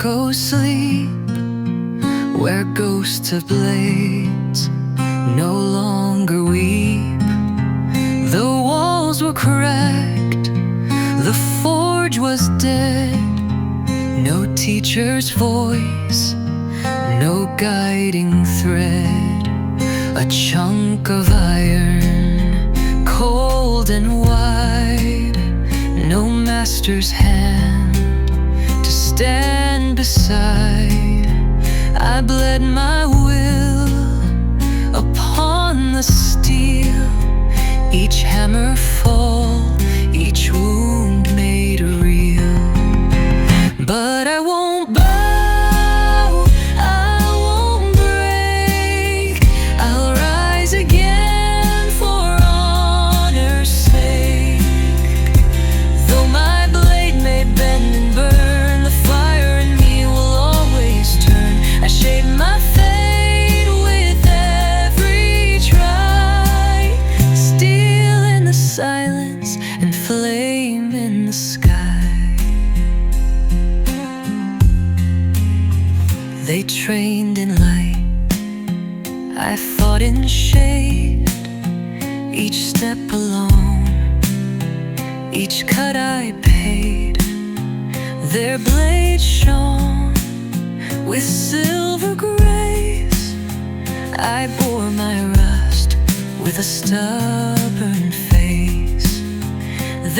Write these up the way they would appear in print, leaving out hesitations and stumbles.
go sleep, where ghosts of blades no longer weep. The walls were cracked, the forge was dead. No teacher's voice, no guiding thread. A chunk of iron, cold and wide. No master's hand to stand beside. I bled my will upon the steel. Each hammer fall, each wound made real. But I won't bow, I won't break. I'll rise again for honor's sake. Though my blade may bend and burn, the fire in me will always turn. I shape my fate with every try. Steel in the silence and flame in the sky. They trained in light, I fought in shade. Each step alone, each cut I paid. Their blades shone with silver grace. I bore my rust with a stubborn face.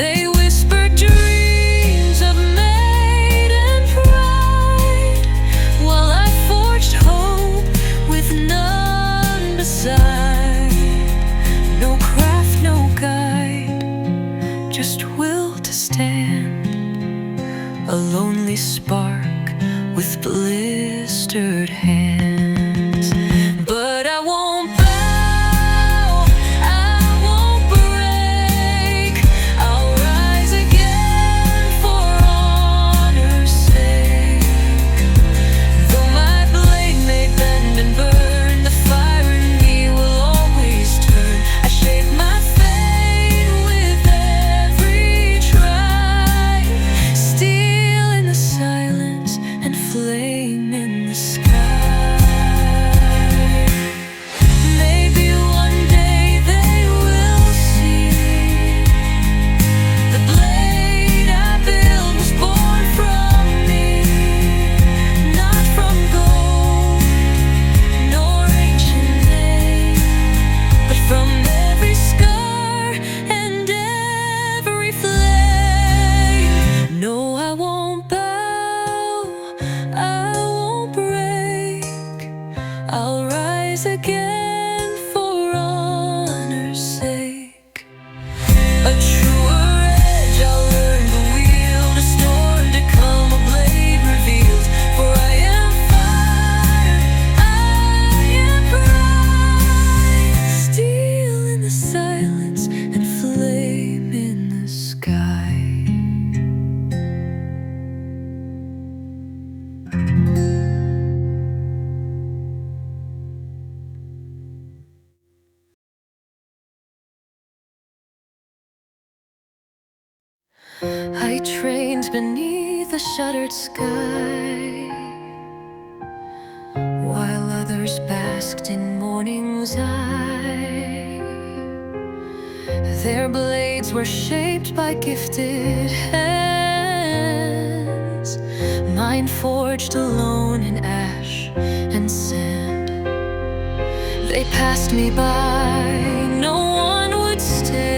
They whispered dreams of maiden pride, while I forged hope with none beside. No craft, no guide, just will to stand. A lonely spark with blistered hands. But I won't bow, I won't break. I'll rise again for honor's sake. Though my blade may bend and burn, the fire in me will always turn. I shape my fate with every try. Steel in the silence and flame in the sky. Maybe one day they will see the blade I built was born from me, not from gold nor ancient name, but from every scar and every flame. No, I won't bow, I won't break. I'll rise again for honor's sake. A truer edge I'll learn to wield, a storm to come, a blade revealed. For I am fire, I am bright. Steel in the silence and flame in the sky. I trained beneath a shuttered sky, while others basked in morning's eye. Their blades were shaped by gifted hands, mine forged alone in ash and sand. They passed me by, no one would stay.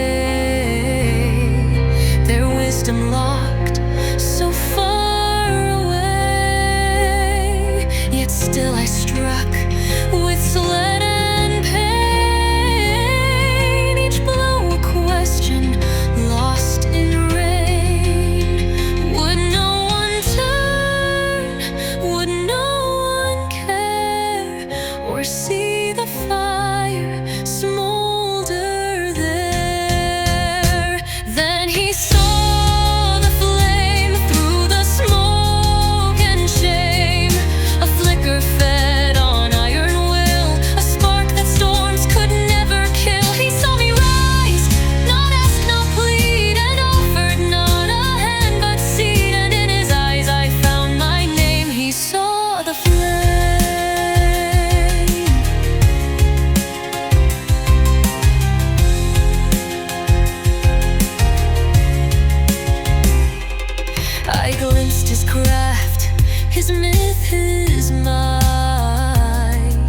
Their wisdom locked so far away, yet still I struck with sweat and pain. Each blow a question lost in rain. Would no one turn? Would no one care? Or see the fire blacksmith his might,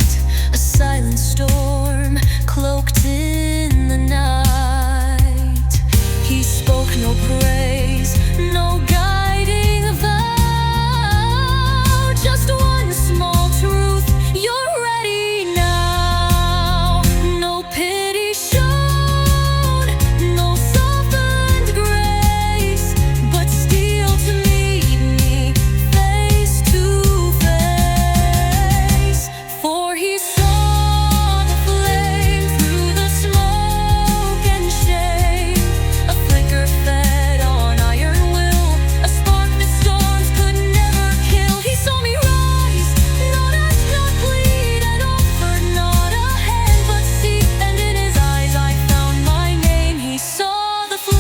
a silent storm cloaked in the night. He spoke no praise, no guiding vow, just one small truth: you're ready now. No pity shown, no softened grace, but steel to meet me face to face. For he saw the flame through the smoke and shame, a flicker fed on iron will, a spark that storms could never kill. He saw me rise, not ask, not plead, and offered not a hand but seek, and in his eyes I found my name. He saw the flame.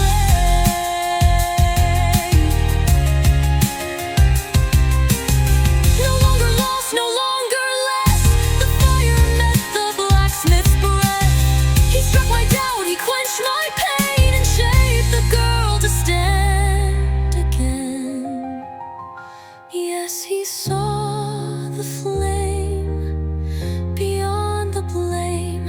No longer lost, no longer less, the fire met the blacksmith's breath. He struck my doubt, he quenched my pain, and shaped the girl to stand again. Yes, he saw the flame beyond the blame,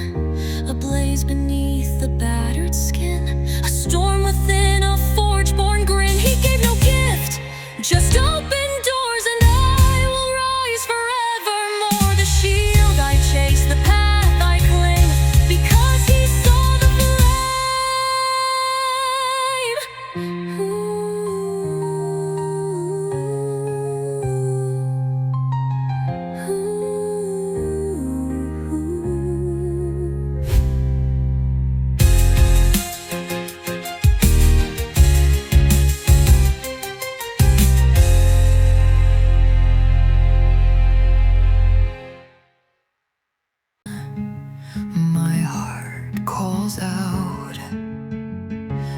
a blaze beneath the battered skin, a storm within a forge-born grin. He gave no gift, just open doors, and I will rise forevermore. The shield I chase, the path I cling, because he saw the flame. My heart calls out.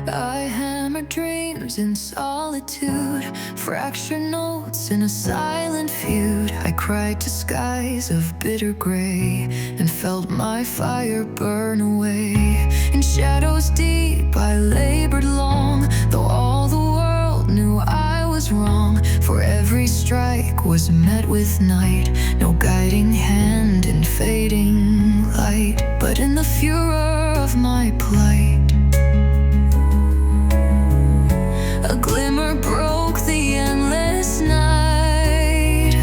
I hammer dreams in solitude, fracture notes in a silent feud. I cried to skies of bitter gray, and felt my fire burn away. In shadows deep I labored long, though all the world knew I was wrong. For every strike was met with night, no guiding hand in fading light. But in the furor of my plight, a glimmer broke the endless night.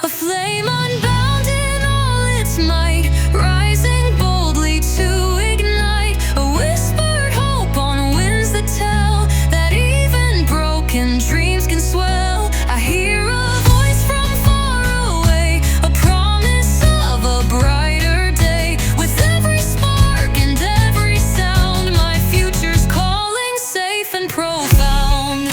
A flame unbound in all its might, rising boldly to ignite. A whispered hope on winds that tell that even broken dreams can swell. I hear a voice from far away, a promise of a brighter day. With every spark and every sound, my future's calling, safe and profound.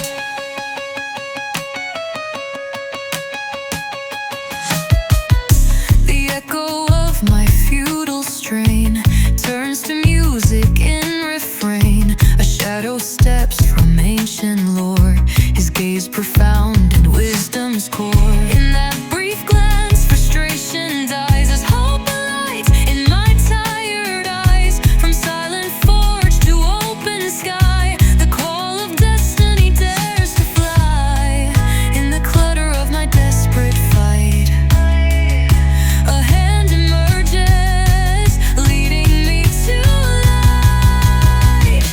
The echo of my feudal strain turns to music in refrain. A shadow steps from ancient lore, his gaze profound and wisdom's core. In that brief glance, frustration dies as hope alights in my tired eyes. From silent forge to open sky, the call of destiny dares to fly. In the clutter of my desperate fight, a hand emerges, leading me to light.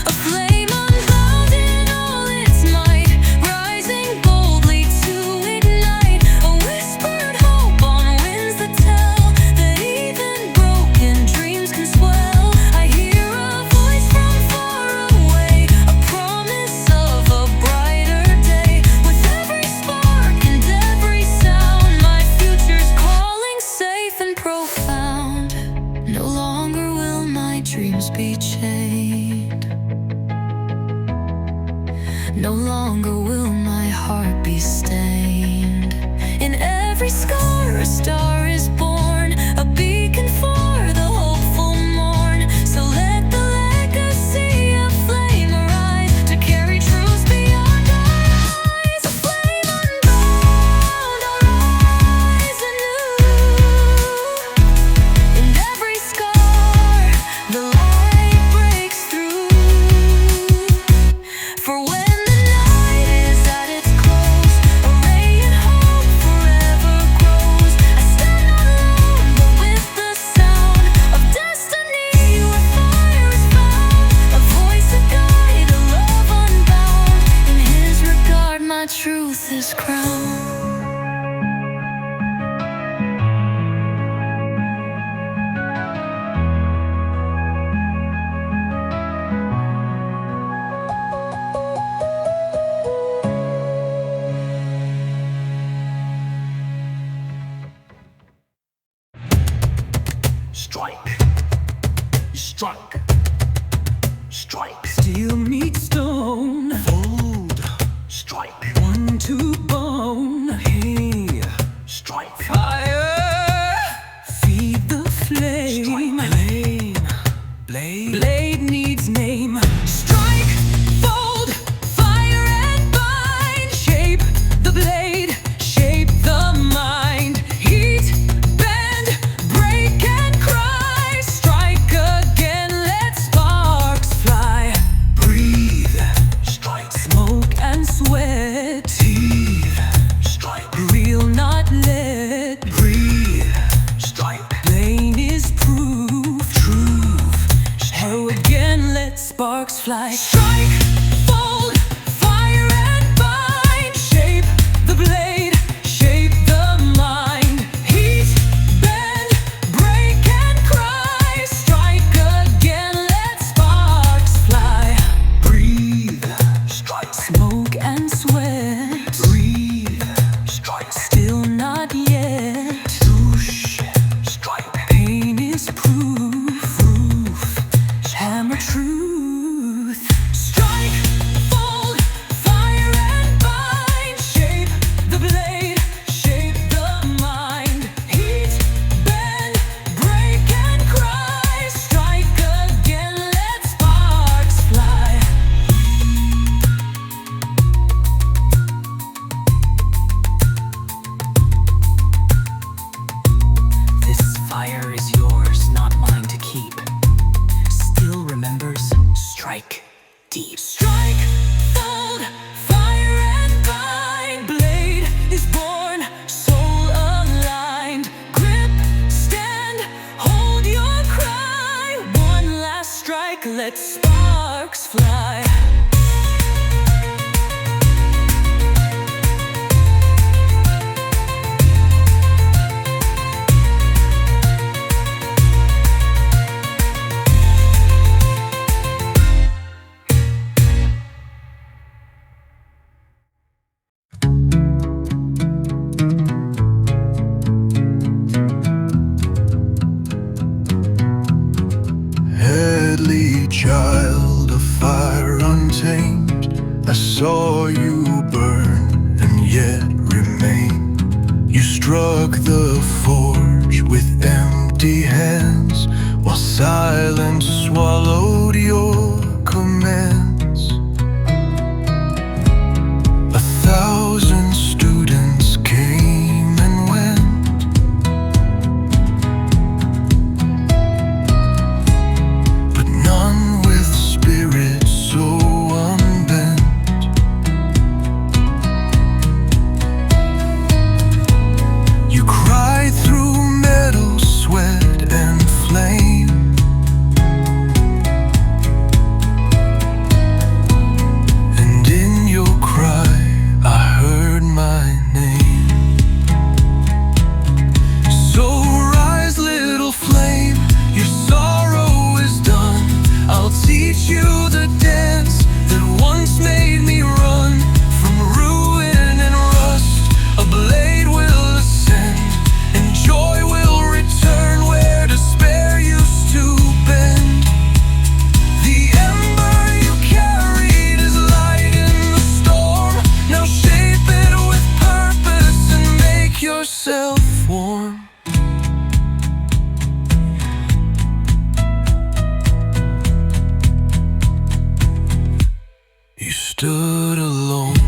A flame unbound in all its might, rising boldly to ignite. A whispered hope on winds that tell that even broken dreams can swell. I hear a voice from far away, a promise of a brighter day. With every spark and every sound, my future's calling, safe and profound. No longer will my dreams be chained, no longer will my heart be stained. In every scar a star is born, a beacon for the hopeful morn. So let the legacy of flame arise, to carry truths beyond our eyes. A flame unbound, I'll rise anew. In every scar the light breaks through. For when the night is at its close, a ray and hope forever strike. Steel meets stone, fold, strike. One to bone, hey, strike. Fire, feed the flame, strike. Blade, blade needs name. Strike, fold, fire and bind. Shape the blade, shape the mind. Heat, bend, break and cry. Strike again, let sparks fly. Breathe, strike. Smoke and sweat. Teeth, strike. Real, not let. Breathe, strike. Plain is proof, truth. How again, let sparks fly. Strike, fold, fire and bind. Shape the blade, shape the mind. Heat, bend, break and cry. Strike again, let sparks fly. Breathe, strike. Smoke and sweat. Breathe, strike. Still not yet. Douche, strike. Pain is proof, hammer truth. Strike, fold, fire and bind. Shape the blade, shape the mind. Heat, bend, break and cry. Strike again, let sparks fly. This fire is yours, not mine to keep. Still remembers, strike deep. Strike, fold, fire and bind. Blade is born, soul aligned. Grip, stand, hold your cry. One last strike, let sparks fly. Deadly child of fire untamed, I saw you burn and yet remain. You struck the forge with empty hands, while silence swallowed your commands. 1,000 students came and went, but none with spirit so unbent. You cried through metal, sweat and flame, and in your cry I heard my name. So rise, little flame, your sorrow is done. I'll teach you the dance that once made me run. From ruin and rust, a blade will ascend, and joy will return where despair used to bend. The ember you carried is light in the storm. Now shape it with purpose and make yourself warm. You stood alone,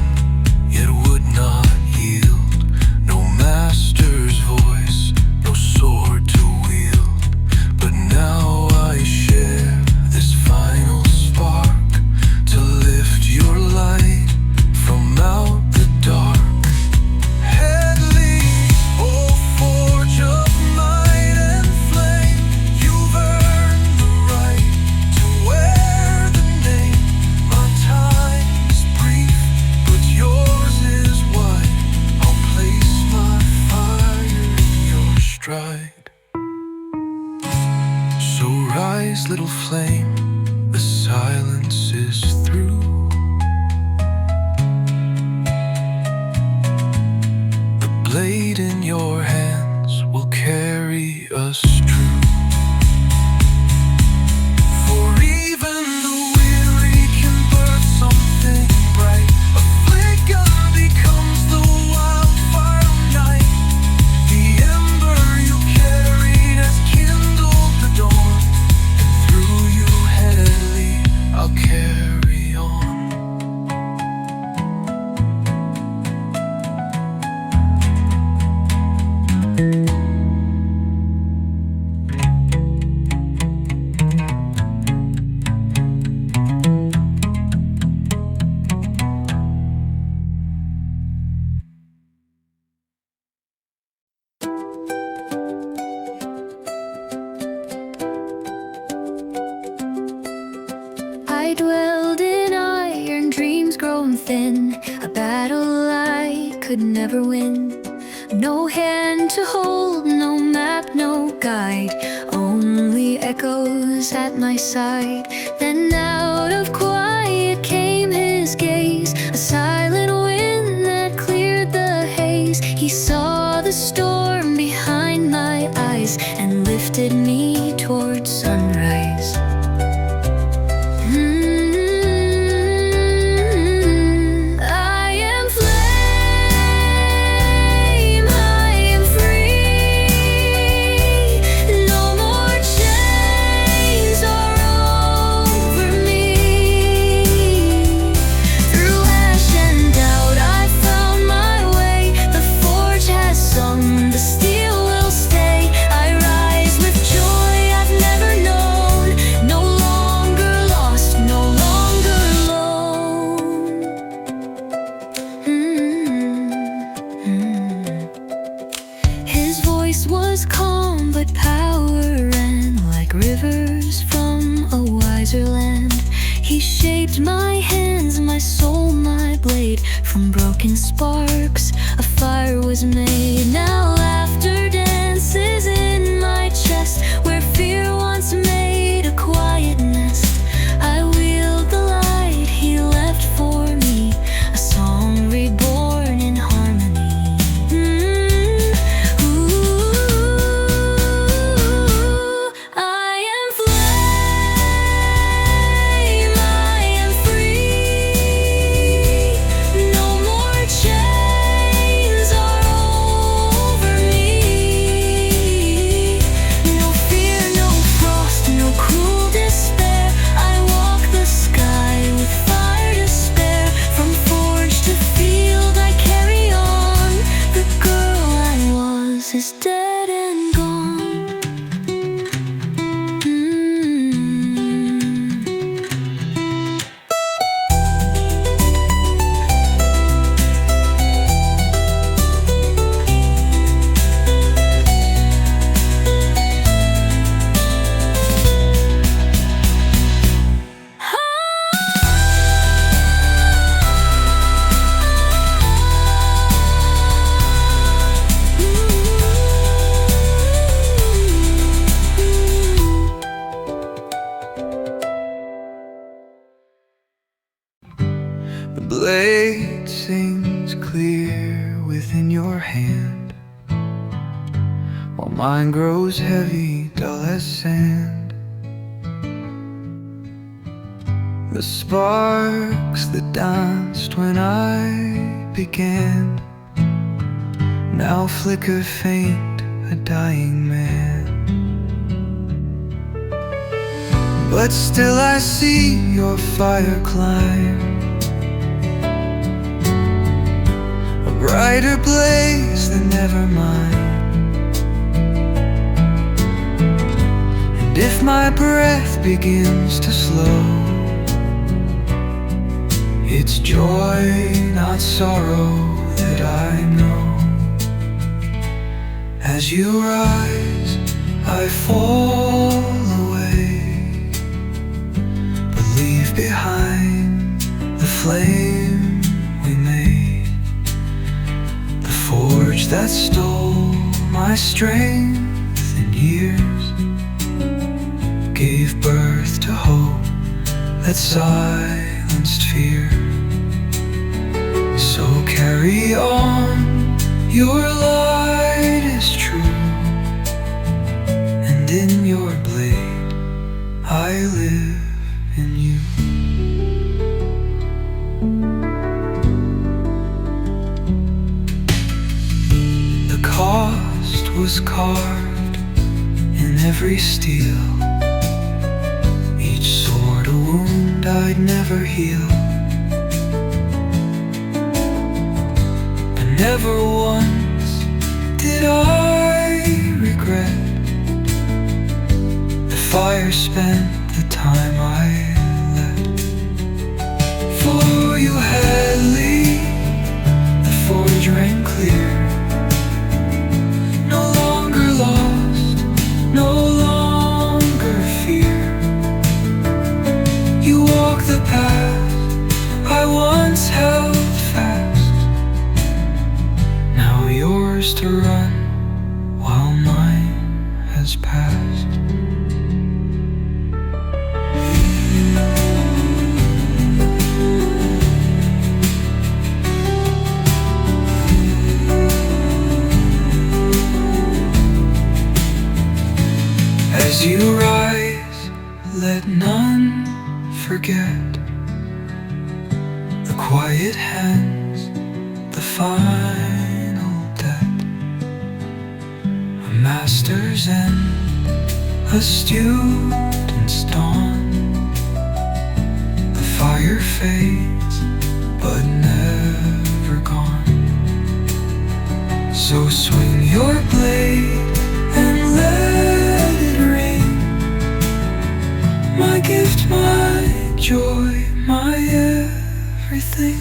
yet would not yield. No master's voice, no sword to wield. But now I share this final spark to lift your light from out the dark. Headley, oh forge of might and flame, you've earned the right to wear the name. My time is brief, but yours is wide. I'll place my fire in your stride. So rise, little flame, the silence is through. The blade in your hands will carry us true. For even the wind I dwelled in iron, dreams grown thin, a battle I could never win. No hand to hold, no map, no guide, only echoes at my side. Then out of quiet came his gaze, a silent wind that cleared the haze. He saw the storm behind my eyes and lifted me towards sunrise. Was calm, but power ran like rivers from a wiser land. He shaped my hands, my soul, my blade. From broken sparks, a fire was made. Now laughter dances in my chest, where fear once made a quiet nest. I wield the light he left for me, a song reborn in harmony. Is dead and gone. The blade sings clear within your hand, while mine grows heavy, dull as sand. The sparks that danced when I began now flicker faint, a dying man. But still I see your fire climb, a brighter blaze than ever mine. And if my breath begins to slow, it's joy, not sorrow, that I know. As you rise, I fall away, but leave behind the flame we made, the forge that stole my strength and years, gave birth to hope that silenced fear. So carry on, your light is true, and in your blade I live in you. The cost was carved in every steel, each sword a wound I'd never heal. Never once did I regret the fire spent, the time I let. For you had leave, the forge rang clear, no longer lost, no longer fear. You walk the to run while mine has passed. As you rise, let none forget the quiet hands, the final debt, a master's end, a student's dawn. The fire fades, but never gone. So swing your blade and let it ring. My gift, my joy, my everything.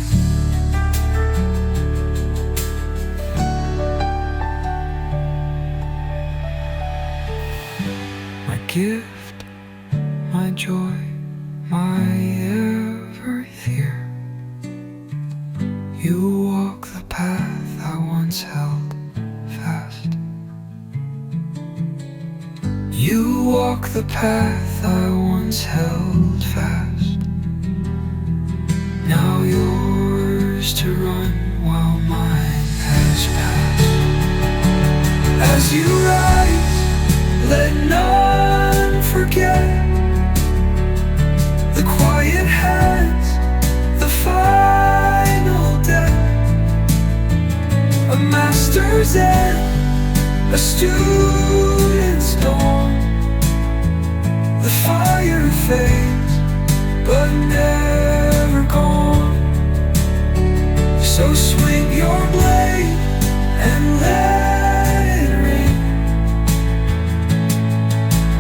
My gift, my joy, my everything. You walk the path I once held fast. You walk the path I once held fast. Now yours to run while mine has passed. As you rise, let none forget the quiet hands, the final debt, a master's end, a student's dawn. The fire fades, but never gone. So swing your blade and let it ring.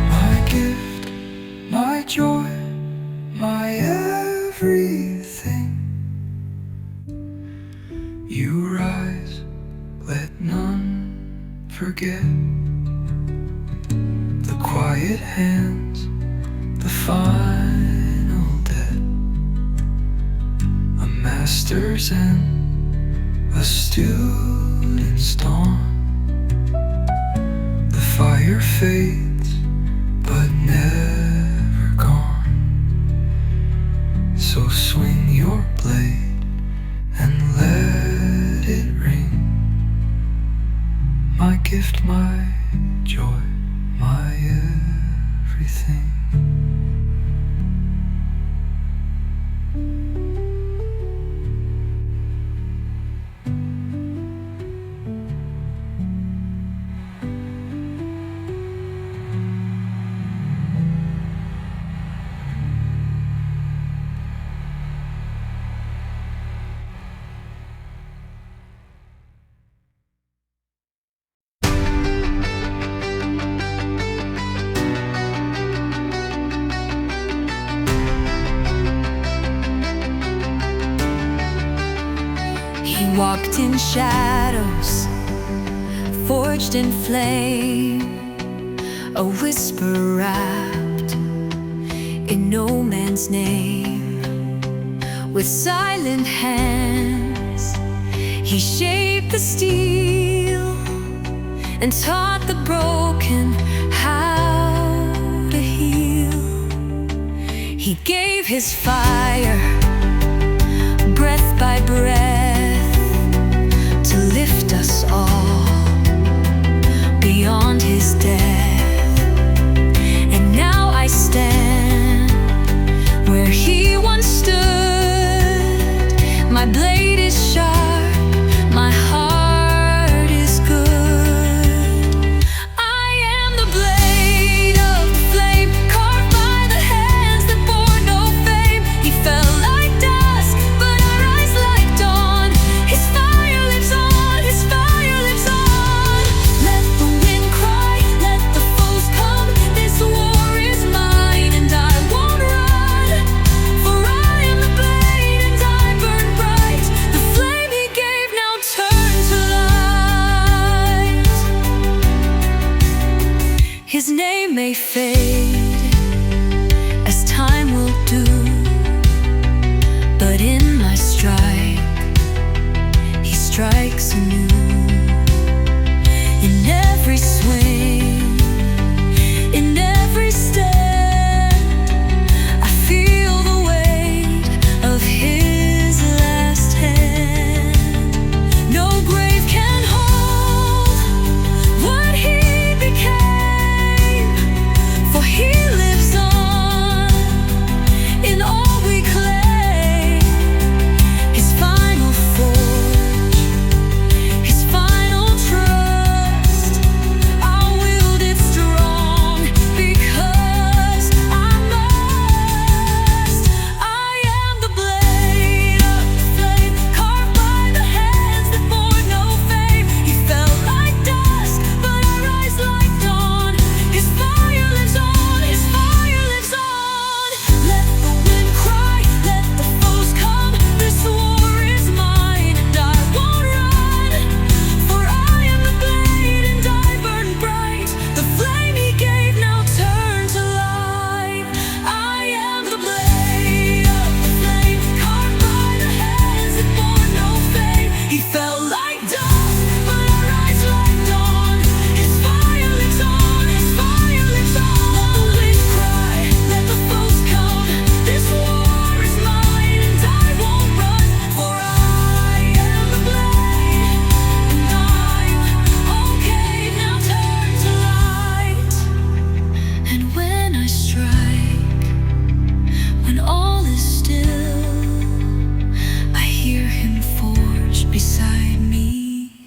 My gift, my joy, my everything. You rise, let none forget the quiet hands, the final debt, a master's end, a student's dawn. The fire fades, but never gone. So swing your blade and let it ring. My gift, my joy, my everything. He walked in shadows, forged in flame, a whisper wrapped in no man's name. With silent hands, he shaped the steel and taught the broken how to heal. He gave his fire, breath by breath, to lift us all beyond his death. And now I stand where he once stood. My blade is sharp, my heart is good. I am the blade of the flame, carved by the hands that bore no fame. He fell like dusk, but I rise like dawn.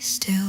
still.